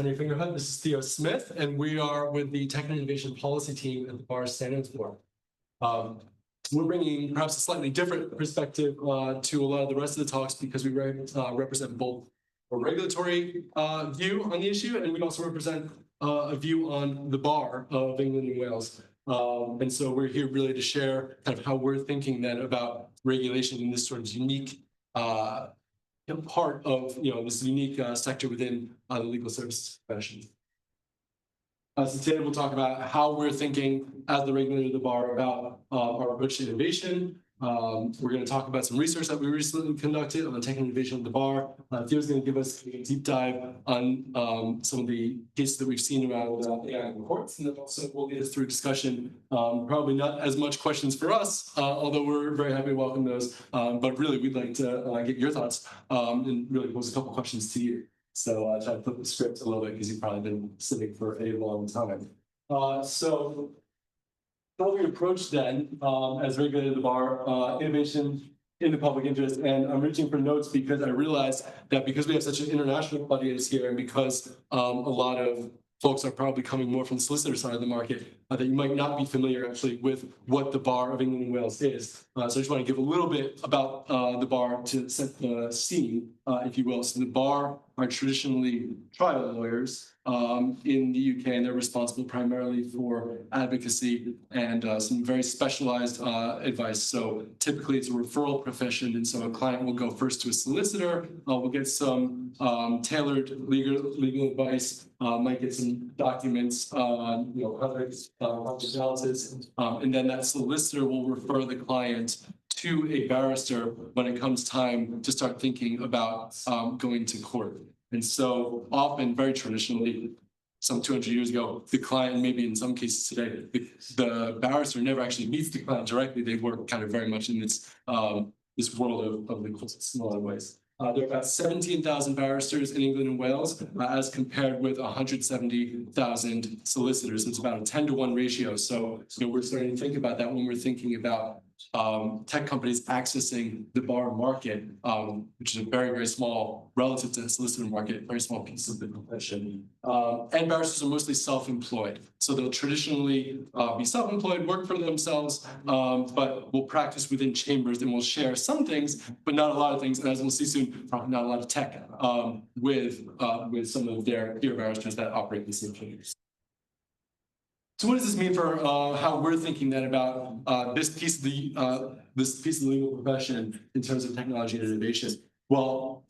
Tony Fingerhut. This is Theo Smith, and we are with the Tech and Innovation Policy team at the Bar Standards Board. We're bringing perhaps a slightly different perspective to a lot of the rest of the talks because we represent both a regulatory view on the issue, and we also represent a view on the bar of England and Wales. And so we're here really to share kind of how we're thinking then about regulation in this sort of unique part of this unique sector within the legal services profession. So today we'll talk about how we're thinking as the regulator of the bar about our approach to innovation. We're going to talk about some research that we recently conducted on tech and innovation of the bar. Theo's going to give us a deep dive on some of the cases that we've seen around AI in courts, and then also will lead us through discussion. Probably not as much questions for us, although we're very happy to welcome those. But really, we'd like to get your thoughts and really pose a couple questions to you. So try to flip the script a little bit because you've probably been sitting for a long time. So how we approach then, as regulator of the bar, innovation in the public interest, and I'm reaching for notes because I realized that because we have such an international audience here, and because a lot of folks are probably coming more from the solicitor side of the market, that you might not be familiar actually with what the Bar of England and Wales is. So I just want to give a little bit about the bar to set the scene, if you will. So the bar are traditionally trial lawyers in the UK, and they're responsible primarily for advocacy and some very specialized advice. So typically it's a referral profession, and so a client will go first to a solicitor, will get some tailored legal advice, might get some documents on confidentialities, and then that solicitor will refer the client to a barrister when it comes time to start thinking about going to court. And so often, very traditionally, some 200 years ago, the client, maybe in some cases today, the barrister never actually meets the client directly. They work kind of very much in this world of legal justice in a lot of ways. There are about 17,000 barristers in England and Wales, as compared with 170,000 solicitors. It's about a 10-to-1 ratio. So we're starting to think about that when we're thinking about tech companies accessing the bar market, which is a very, very small, relative to the solicitor market, very small piece of the profession. And barristers are mostly self-employed. So they'll traditionally be self-employed, work for themselves, but will practice within chambers and will share some things, but not a lot of things. And as we'll see soon, probably not a lot of tech with some of their peer barristers that operate the same chambers. So what does this mean for how we're thinking then about this piece of the legal profession in terms of technology and innovation? Well,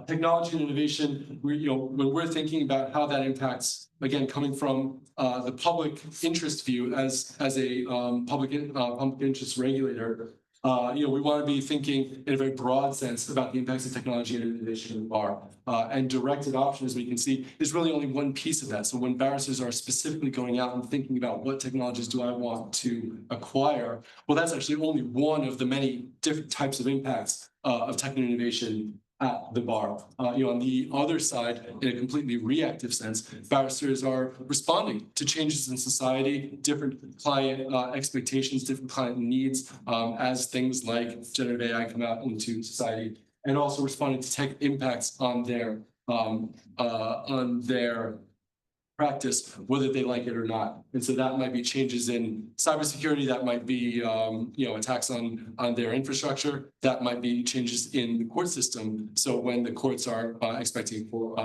technology and innovation, when we're thinking about how that impacts, again, coming from the public interest view as a public interest regulator, we want to be thinking in a very broad sense about the impacts of technology and innovation in the bar. And direct adoption, as we can see, is really only one piece of that. So when barristers are specifically going out and thinking about what technologies do I want to acquire, well, that's actually only one of the many different types of impacts of tech and innovation at the bar. On the other side, in a completely reactive sense, barristers are responding to changes in society, different client expectations, different client needs, as things like generative AI come out into society, and also responding to tech impacts on their practice, whether they like it or not. And so that might be changes in cybersecurity, that might be attacks on their infrastructure, that might be changes in the court system. So when the courts are expecting for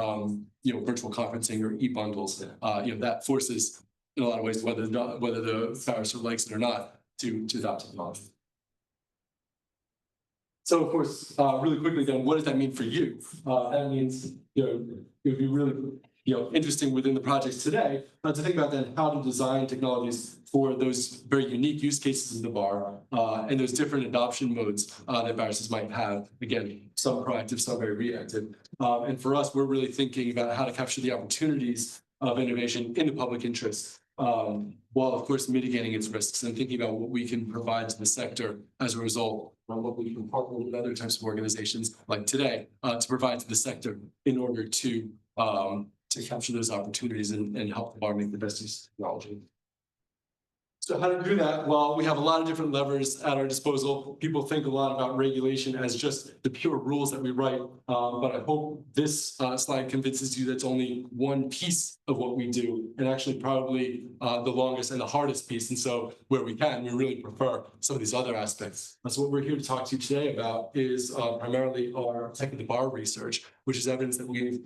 virtual conferencing or e-bundles, that forces in a lot of ways whether the barrister likes it or not to adopt technology. So of course, really quickly then, what does that mean for you? That means it would be really interesting within the projects today to think about then how to design technologies for those very unique use cases in the bar and those different adoption modes that barristers might have. Again, some proactive, some very reactive. And for us, we're really thinking about how to capture the opportunities of innovation in the public interest, while of course mitigating its risks and thinking about what we can provide to the sector as a result, what we can partner with other types of organizations like today to provide to the sector in order to capture those opportunities and help the bar make the best use of technology. So how to do that? Well, we have a lot of different levers at our disposal. People think a lot about regulation as just the pure rules that we write, but I hope this slide convinces you that's only one piece of what we do, and actually probably the longest and the hardest piece. And so where we can, we really prefer some of these other aspects. That's what we're here to talk to you today about is primarily our tech at the bar research, which is evidence that we've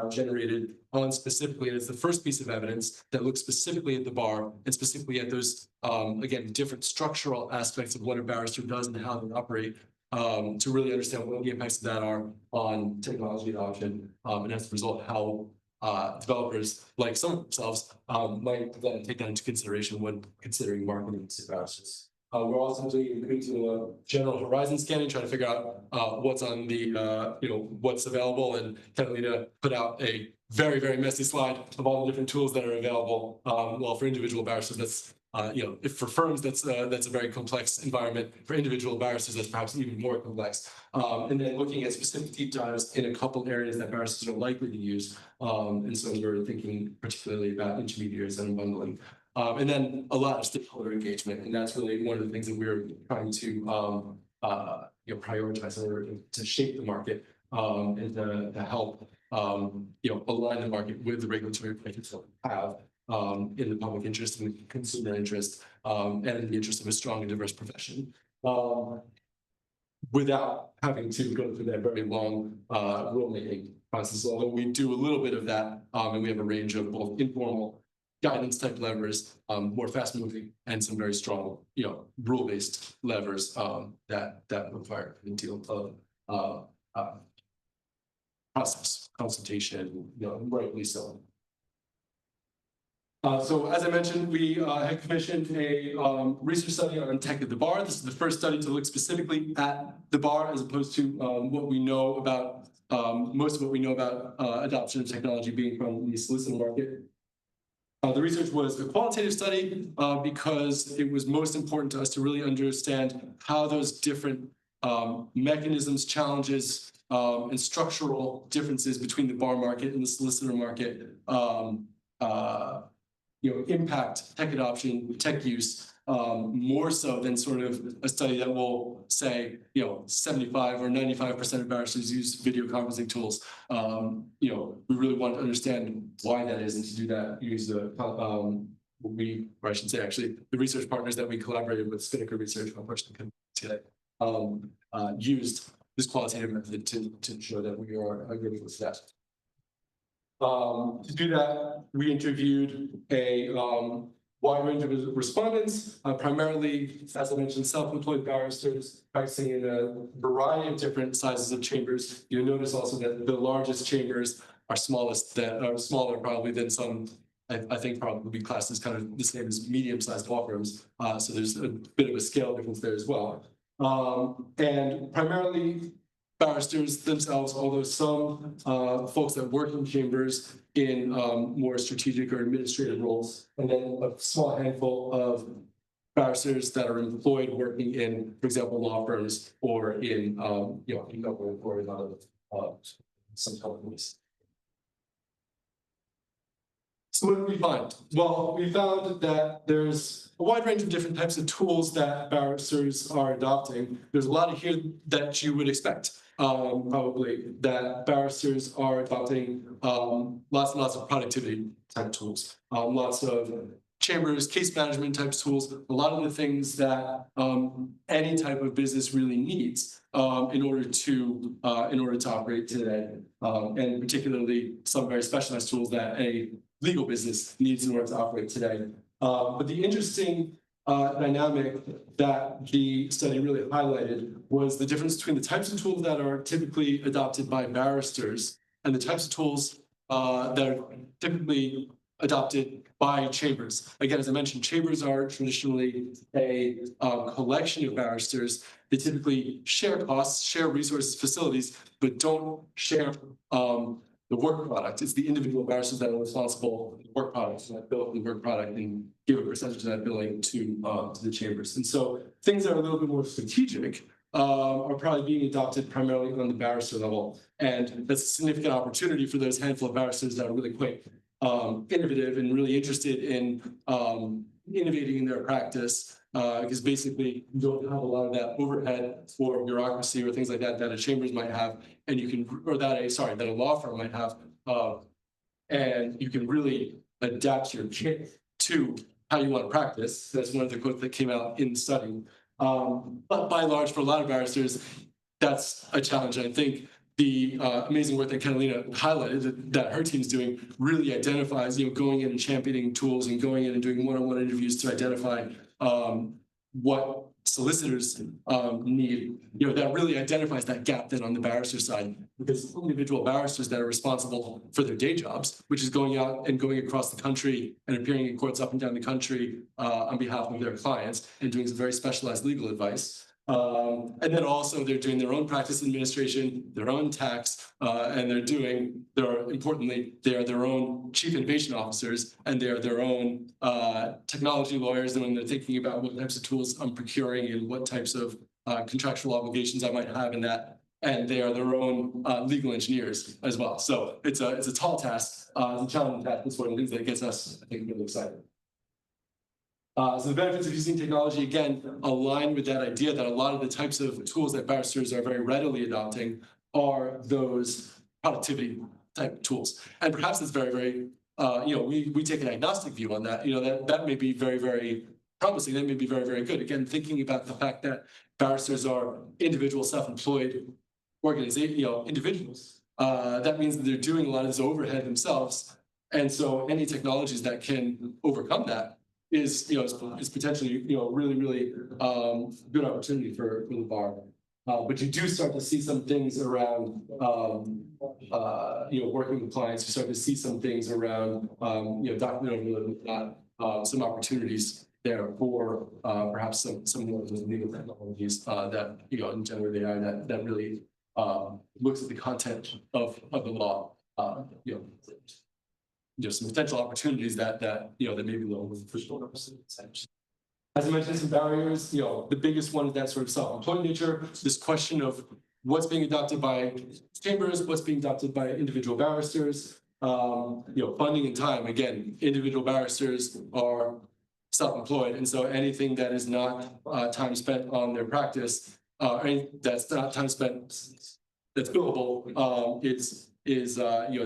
generated on specifically, and it's the first piece of evidence that looks specifically at the bar and specifically at those, again, different structural aspects of what a barrister does and how they operate to really understand what the impacts of that are on technology adoption, and as a result, how developers like some of themselves might then take that into consideration when considering marketing to barristers. We're also doing a general horizon scanning, trying to figure out what's on the, what's available, and kind of need to put out a very, very messy slide of all the different tools that are available. Well, for individual barristers, that's, if for firms, that's a very complex environment. For individual barristers, that's perhaps even more complex. And then looking at specific deep dives in a couple areas that barristers are likely to use. And so we're thinking particularly about intermediaries and unbundling. And then a lot of stakeholder engagement, and that's really one of the things that we're trying to prioritize in order to shape the market and to help align the market with the regulatory practices that we have in the public interest and the consumer interest and in the interest of a strong and diverse profession, without having to go through that very long rulemaking process. Although we do a little bit of that, and we have a range of both informal guidance type levers, more fast moving, and some very strong, rule-based levers that require a deal of process, consultation, rightly so. So as I mentioned, we had commissioned a research study on tech at the bar. This is the first study to look specifically at the bar as opposed to what we know about, most of what we know about adoption of technology being from the solicitor market. The research was a qualitative study because it was most important to us to really understand how those different mechanisms, challenges, and structural differences between the bar market and the solicitor market impact tech adoption, tech use, more so than sort of a study that will say, 75 or 95% of barristers use video conferencing tools. We really want to understand why that is, and to do that, use the the research partners that we collaborated with, Spinnaker Research, unfortunately today, used this qualitative method to show that we are agreeing with that. To do that, we interviewed a wide range of respondents, primarily, as I mentioned, self-employed barristers practicing in a variety of different sizes of chambers. You'll notice also that the largest chambers are smaller probably than some, I think probably classed as kind of the same as medium-sized law firms. So there's a bit of a scale difference there as well. And primarily barristers themselves, although some folks that work in chambers in more strategic or administrative roles, and then a small handful of barristers that are employed working in, for example, law firms or in government or in other some companies. So what did we find? Well, we found that there's a wide range of different types of tools that barristers are adopting. There's a lot of here that you would expect. Probably that barristers are adopting lots and lots of productivity type tools, lots of chambers, case management type tools, a lot of the things that any type of business really needs in order to operate today, and particularly some very specialized tools that a legal business needs in order to operate today. But the interesting dynamic that the study really highlighted was the difference between the types of tools that are typically adopted by barristers and the types of tools that are typically adopted by chambers. Again, as I mentioned, chambers are traditionally a collection of barristers. They typically share costs, share resources, facilities, but don't share the work product. It's the individual barristers that are responsible for the work product, so that bill the work product and give a percentage of that billing to the chambers. And so things that are a little bit more strategic are probably being adopted primarily on the barrister level. And that's a significant opportunity for those handful of barristers that are really quite innovative and really interested in innovating in their practice, because basically you don't have a lot of that overhead or bureaucracy or things like that that a chambers might have, and you can, or that a law firm might have, and you can really adapt your kit to how you want to practice. That's one of the quotes that came out in the study. But by and large, for a lot of barristers, that's a challenge. I think the amazing work that Catalina highlighted that her team's doing really identifies, going in and championing tools and going in and doing one-on-one interviews to identify what solicitors need. That really identifies that gap then on the barrister side, because individual barristers that are responsible for their day jobs, which is going out and going across the country and appearing in courts up and down the country on behalf of their clients and doing some very specialized legal advice. And then also they're doing their own practice administration, their own tax, and importantly, they are their own chief innovation officers, and they are their own technology lawyers. And when they're thinking about what types of tools I'm procuring and what types of contractual obligations I might have in that, and they are their own legal engineers as well. So it's a tall task, it's a challenging task. It's one of the things that gets us, I think, really excited. So the benefits of using technology, again, align with that idea that a lot of the types of tools that barristers are very readily adopting are those productivity type tools. And perhaps it's very, very, we take an agnostic view on that. That may be very, very promising. That may be very, very good. Again, thinking about the fact that barristers are individual self-employed individuals. That means that they're doing a lot of this overhead themselves. And so any technologies that can overcome that is potentially really, really good opportunity for the bar. But you do start to see some things around working with clients. You start to see some things around document some opportunities there for perhaps some more of those legal technologies that in general AI that really looks at the content of the law. Some potential opportunities that may be low for sure. As I mentioned, some barriers. The biggest one is that sort of self-employed nature. This question of what's being adopted by chambers, what's being adopted by individual barristers. Funding and time. Again, individual barristers are self-employed, and so anything that is not time spent on their practice, that's not time spent that's billable,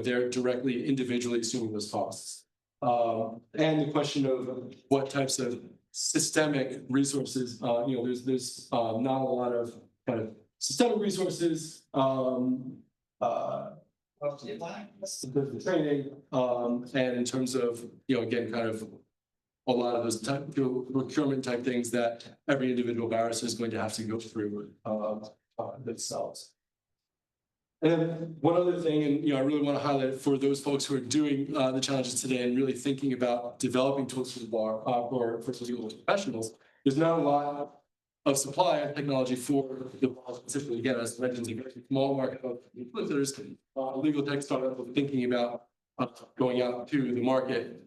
they're directly individually assuming those costs. And the question of what types of systemic resources, there's not a lot of kind of systemic resources, training, and in terms of, again, kind of a lot of those procurement type things that every individual barrister is going to have to go through themselves. And then one other thing, and I really want to highlight it for those folks who are doing the challenges today and really thinking about developing tools for the bar for legal professionals. There's not a lot of supply of technology for the bar specifically. Again, as mentioned, it's a very small market of solicitors. Legal tech startup thinking about going out to the market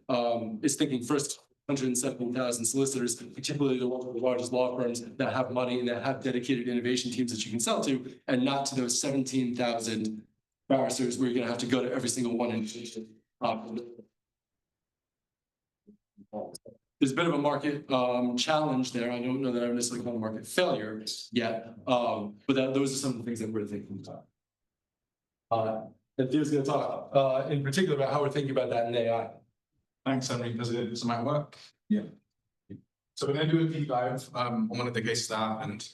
is thinking first 117,000 solicitors, particularly the largest law firms that have money and that have dedicated innovation teams that you can sell to, and not to those 17,000 barristers where you're going to have to go to every single one. There's a bit of a market challenge there. I don't know that I would necessarily call it a market failure yet, but those are some of the things that we're thinking about. And Theo's going to talk in particular about how we're thinking about that in AI. Thanks, Henry. Does it work? Yeah. So we're going to do a deep dive on one of the cases that happened.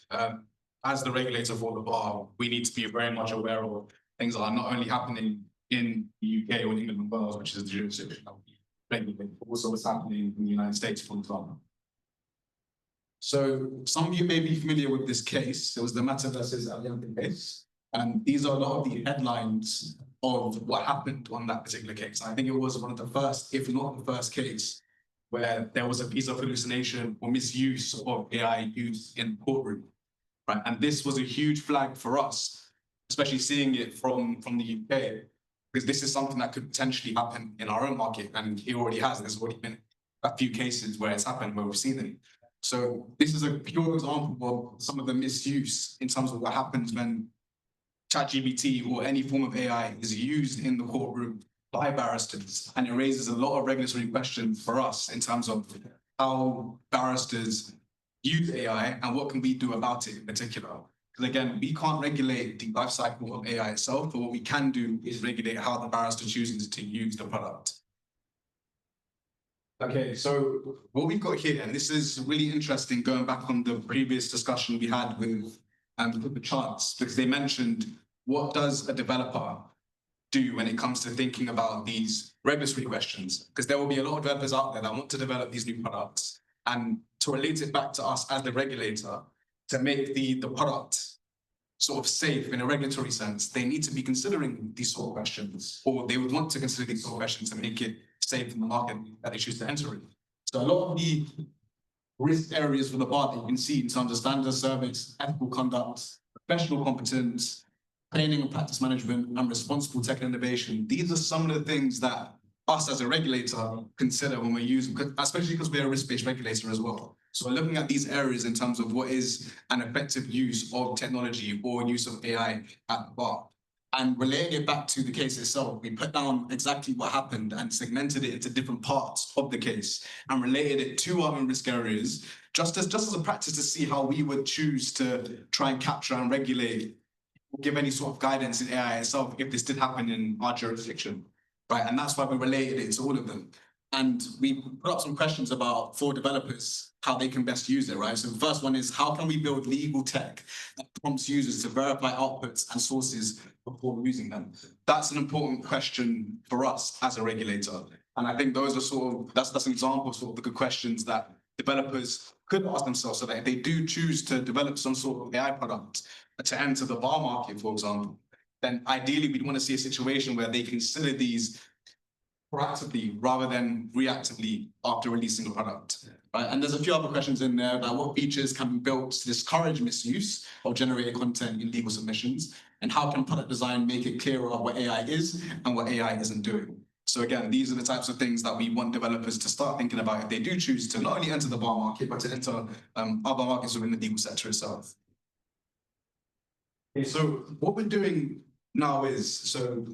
As the regulator for the bar, we need to be very much aware of things that are not only happening in the UK or England and Wales, which is the jurisdiction of the regulator, but also what's happening in the United States, for example. So some of you may be familiar with this case. It was the Matter versus Allianz case. And these are a lot of the headlines of what happened on that particular case. I think it was one of the first, if not the first case, where there was a piece of hallucination or misuse of AI used in the courtroom, right? And this was a huge flag for us, especially seeing it from the UK, because this is something that could potentially happen in our own market, and it already has. There's already been a few cases where it's happened, where we've seen them. So this is a pure example of some of the misuse in terms of what happens when ChatGPT or any form of AI is used in the courtroom by barristers, and it raises a lot of regulatory questions for us in terms of how barristers use AI and what can we do about it in particular. Because again, we can't regulate the life cycle of AI itself, but what we can do is regulate how the barrister chooses to use the product. Okay, so what we've got here, and this is really interesting going back on the previous discussion we had with the charts, because they mentioned, what does a developer do when it comes to thinking about these regulatory questions? Because there will be a lot of developers out there that want to develop these new products, and to relate it back to us as the regulator, to make the product sort of safe in a regulatory sense, they need to be considering these sort of questions, or they would want to consider these sort of questions to make it safe in the market that they choose to enter in. So a lot of the risk areas for the bar that you can see in terms of standard service, ethical conduct, professional competence, training and practice management, and responsible tech innovation, these are some of the things that us as a regulator consider when we're using, especially because we're a risk-based regulator as well. So we're looking at these areas in terms of what is an effective use of technology or use of AI at the bar. And relating it back to the case itself, we put down exactly what happened and segmented it into different parts of the case and related it to our own risk areas, just as a practice to see how we would choose to try and capture and regulate, give any sort of guidance in AI itself if this did happen in our jurisdiction. Right, and that's why we related it to all of them. And we put up some questions about, for developers, how they can best use it, right? So the first one is, how can we build legal tech that prompts users to verify outputs and sources before using them? That's an important question for us as a regulator. And I think those are sort of, that's an example of sort of the good questions that developers could ask themselves, so that if they do choose to develop some sort of AI product to enter the bar market, for example, then ideally we'd want to see a situation where they consider these proactively rather than reactively after releasing a product. Right? And there's a few other questions in there about what features can be built to discourage misuse of generated content in legal submissions, and how can product design make it clearer of what AI is and what AI isn't doing. So again, these are the types of things that we want developers to start thinking about if they do choose to not only enter the bar market, but to enter other markets within the legal sector itself. Okay, so what we're doing now is, so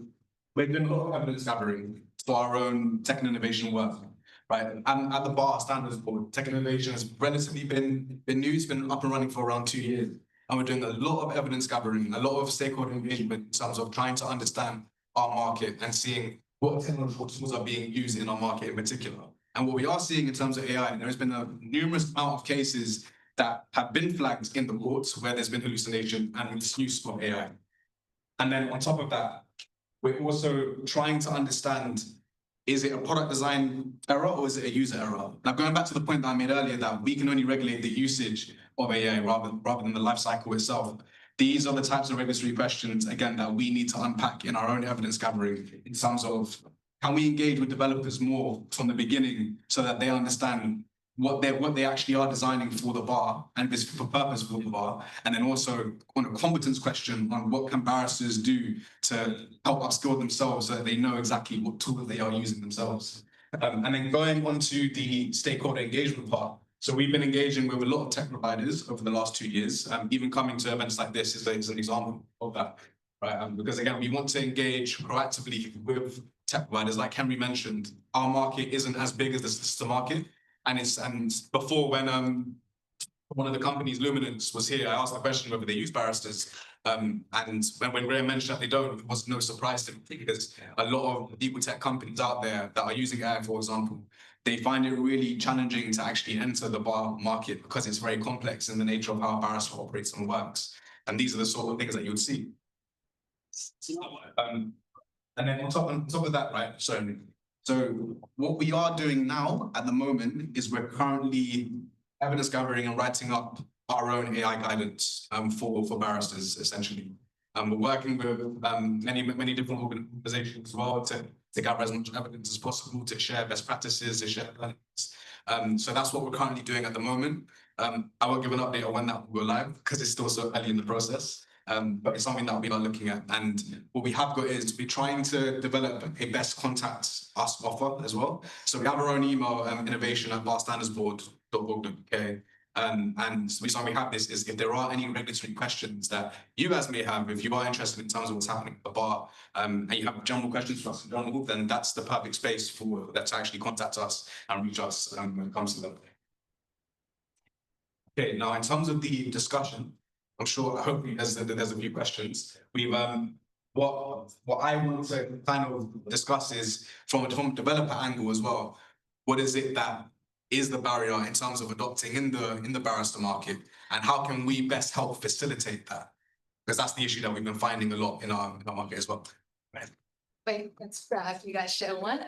we're doing a lot of evidence gathering for our own tech and innovation work, right? And at the Bar Standards Board, tech and innovation has relatively been new. It's been up and running for around 2 years. And we're doing a lot of evidence gathering, a lot of stakeholder engagement in terms of trying to understand our market and seeing what technological tools are being used in our market in particular. And what we are seeing in terms of AI, there has been a numerous amount of cases that have been flagged in the courts where there's been hallucination and misuse of AI. And then on top of that, we're also trying to understand, is it a product design error or is it a user error? Now, going back to the point that I made earlier, that we can only regulate the usage of AI rather than the life cycle itself. These are the types of regulatory questions, again, that we need to unpack in our own evidence gathering in terms of, can we engage with developers more from the beginning so that they understand what they actually are designing for the bar and if it's for purpose for the bar, and then also on a competence question on what can barristers do to help upskill themselves so that they know exactly what tools they are using themselves. And then going on to the stakeholder engagement part. So we've been engaging with a lot of tech providers over the last 2 years. Even coming to events like this is an example of that, right? Because again, we want to engage proactively with tech providers. Like Henry mentioned, our market isn't as big as the solicitor market. And before, when one of the companies, Luminance, was here, I asked the question whether they use barristers. And when Graham mentioned that they don't, it was no surprise to me, because a lot of legal tech companies out there that are using AI, for example, they find it really challenging to actually enter the bar market because it's very complex in the nature of how a barrister operates and works. And these are the sort of things that you would see. And then on top of that, right, so what we are doing now at the moment is we're currently evidence gathering and writing up our own AI guidance for barristers, essentially. We're working with many different organizations as well to gather as much evidence as possible, to share best practices, to share plans. So that's what we're currently doing at the moment. I won't give an update on when that will go live because it's still so early in the process. But it's something that we are looking at. And what we have got is we're trying to develop a best contact us offer as well. So we have our own email, innovation@barstandardsboard.org.uk. And the reason we have this is if there are any regulatory questions that you guys may have, if you are interested in terms of what's happening at the bar, and you have general questions for us in general, then that's the perfect space for that to actually contact us and reach us when it comes to them. Okay, now in terms of the discussion, I'm sure, hopefully there's a few questions. We've, what I want to kind of discuss is from a developer angle as well. What is it that is the barrier in terms of adopting in the barrister market, and how can we best help facilitate that? Because that's the issue that we've been finding a lot in our market as well. Wait, let's grab, you guys show one.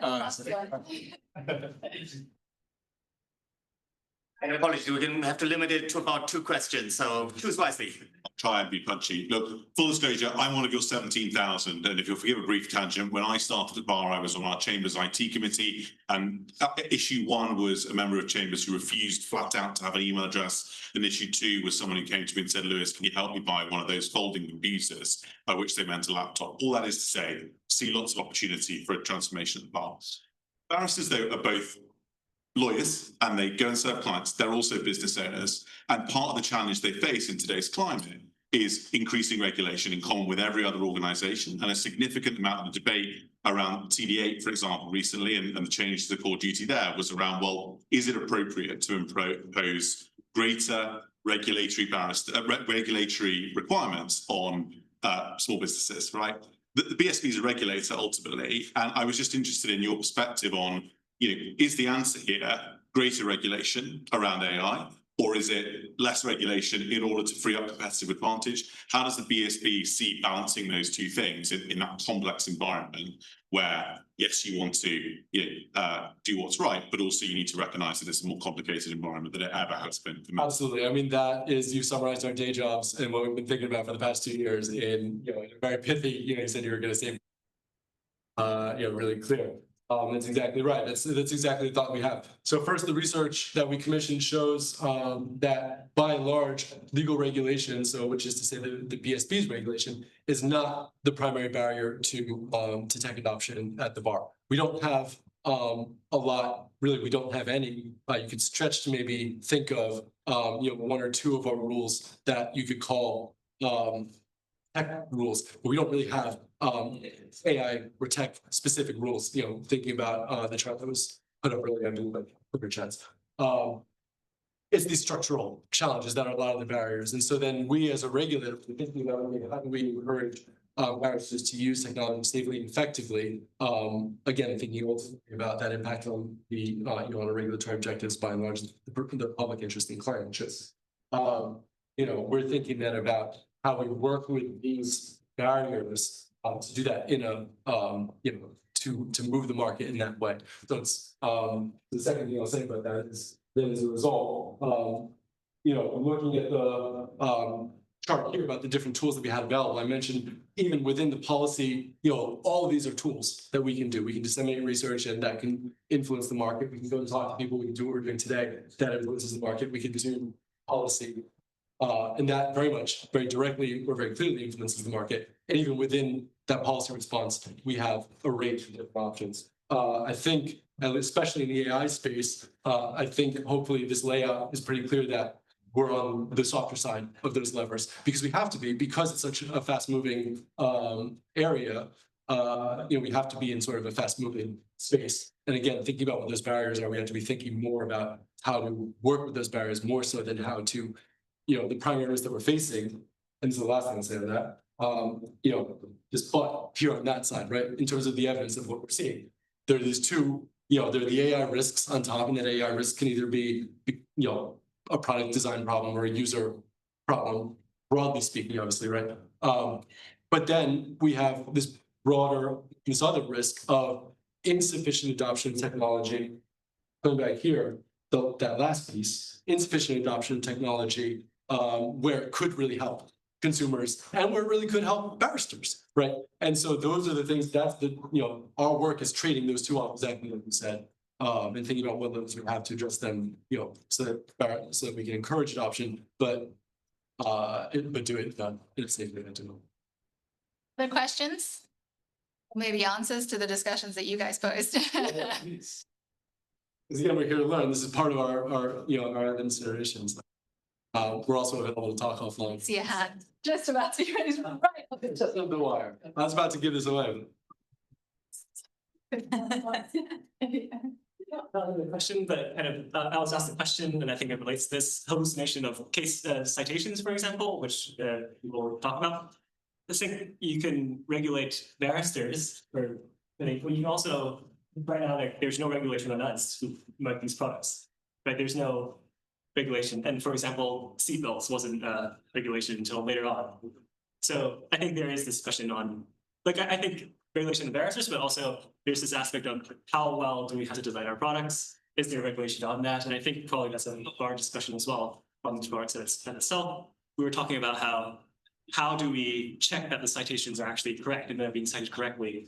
And apologies, we're going to have to limit it to about 2 questions, so choose wisely. I'll try and be punchy. Look, full disclosure, I'm one of your 17,000, and if you'll forgive a brief tangent, when I started at Bar, I was on our Chambers IT committee, and issue 1 was a member of Chambers who refused flat out to have an email address, and issue 2 was someone who came to me and said, Lewis, can you help me buy one of those folding computers, by which they meant a laptop. All that is to say, see lots of opportunity for a transformation at the bar. Barristers, though, are both lawyers, and they go and serve clients. They're also business owners, and part of the challenge they face in today's climate is increasing regulation in common with every other organisation, and a significant amount of the debate around CD8, for example, recently, and the change to the core duty there was around, well, is it appropriate to impose greater regulatory requirements on small businesses, right? The BSP is a regulator ultimately, and I was just interested in your perspective on, is the answer here greater regulation around AI, or is it less regulation in order to free up competitive advantage? How does the BSP see balancing those two things in that complex environment where, yes, you want to do what's right, but also you need to recognise that it's a more complicated environment than it ever has been for me? Absolutely. I mean, that is, you summarized our day jobs and what we've been thinking about for the past 2 years in, in a very pithy, you said you were going to say, really clear. That's exactly right. That's exactly the thought we have. So first, the research that we commissioned shows that by and large, legal regulation, so which is to say the BSP's regulation, is not the primary barrier to tech adoption at the bar. We don't have a lot, really. We don't have any. You could stretch to maybe think of 1 or 2 of our rules that you could call tech rules, but we don't really have AI or tech specific rules. Thinking about the chart that was put up earlier, I'm doing like quicker chats. It's these structural challenges that are a lot of the barriers, and so then we, as a regulator, thinking about how do we encourage barristers to use technology safely and effectively. Again, thinking ultimately about that impact on the on regulatory objectives, by and large, the public interest in client interests. We're thinking then about how we work with these barriers to do that in a to move the market in that way. So it's the second thing I'll say about that is that as a result, looking at the chart here about the different tools that we had available, I mentioned even within the policy, all of these are tools that we can do. We can disseminate research, and that can influence the market. We can go and talk to people. We can do what we're doing today that influences the market. We can do policy. And that very directly or very clearly influences the market. And even within that policy response, we have a range of different options. I think, especially in the AI space, I think hopefully this layout is pretty clear that we're on the softer side of those levers, because we have to be, because it's such a fast-moving area. We have to be in sort of a fast-moving space. And again, thinking about what those barriers are, we have to be thinking more about how to work with those barriers more so than how to the primary risks that we're facing, and this is the last thing I'll say to that, just but here on that side, right, in terms of the evidence of what we're seeing, there are these two, there are the AI risks on top, and that AI risk can either be, a product design problem or a user problem, broadly speaking, obviously, right? But then we have this other risk of insufficient adoption of technology. Coming back here, that last piece, insufficient adoption of technology, where it could really help consumers and where it really could help barristers, right? And so those are the things our work is trading those two off, exactly like you said, and thinking about what levels we have to address them, so that we can encourage adoption, but do it in a safe way. Other questions? Maybe answers to the discussions that you guys posed. Because again, we're here to learn. This is part of our considerations. We're also available to talk offline. See a hand. Just about to be ready to run right. Just on the wire. I was about to give this away. Not really a question, but kind of, Alice asked the question, and I think it relates to this hallucination of case citations, for example, which people talk about. I think you can regulate barristers, or you can also, right now, there's no regulation on us who make these products, right? There's no regulation. And for example, seatbelts wasn't regulation until later on. So I think there is this question on, like, I think regulation of barristers, but also there's this aspect of how well do we have to design our products? Is there regulation on that? And I think probably that's a large discussion as well on these products that itself. We were talking about how do we check that the citations are actually correct and they're being cited correctly?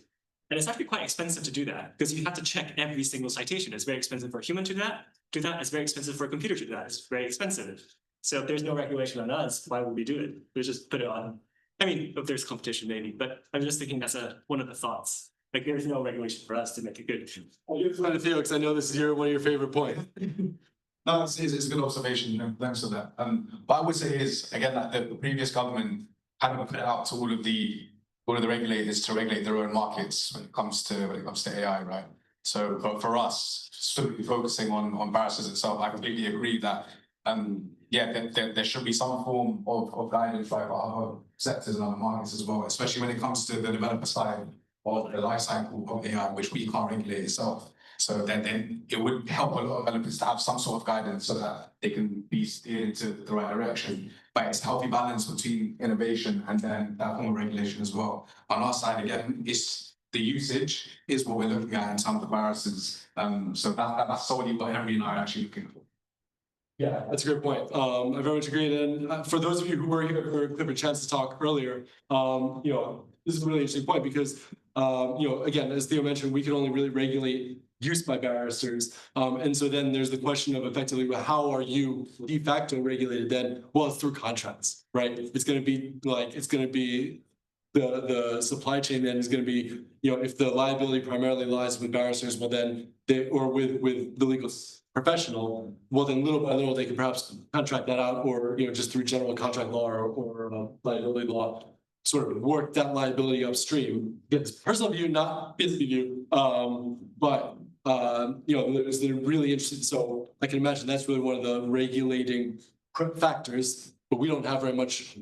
And it's actually quite expensive to do that because you have to check every single citation. It's very expensive for a human to do that. It's very expensive for a computer to do that. It's very expensive. So if there's no regulation on us, why would we do it? We just put it on. I mean, if there's competition, maybe, but I'm just thinking that's one of the thoughts. Like, there's no regulation for us to make it good. I'll give it to Theo, because I know this is one of your favorite points. No, it's a good observation. Thanks for that. What I would say is, again, that the previous government hadn't put it out to all of the regulators to regulate their own markets when it comes to AI, right? So, but for us, specifically focusing on barristers itself, I completely agree that yeah, there should be some form of guidance by other sectors and other markets as well, especially when it comes to the developer side of the life cycle of AI, which we can't regulate itself. So then it would help a lot of developers to have some sort of guidance so that they can be steered into the right direction. But it's a healthy balance between innovation and then that form of regulation as well. On our side, again, it's the usage is what we're looking at in terms of barristers. So that's solely what Henry and I are actually looking for. Yeah, that's a great point. I very much agree. And for those of you who were here for a chance to talk earlier, this is a really interesting point because, again, as Theo mentioned, we can only really regulate use by barristers. And so then there's the question of effectively, well, how are you de facto regulated then? Well, it's through contracts, right? It's going to be the supply chain then is going to be, if the liability primarily lies with barristers, well then with the legal professional, well then little by little they can perhaps contract that out, or just through general contract law or liability law, sort of work that liability upstream. It's personal view, not business view, but there's the really interesting. So I can imagine that's really one of the regulating factors, but we don't have very much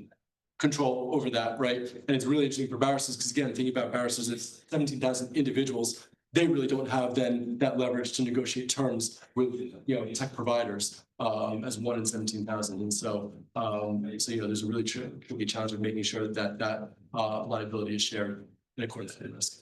control over that, right? And it's really interesting for barristers because, again, thinking about barristers, it's 17,000 individuals. They really don't have then that leverage to negotiate terms with tech providers as one in 17,000. And so there's a really tricky challenge of making sure that liability is shared in accordance with the risk.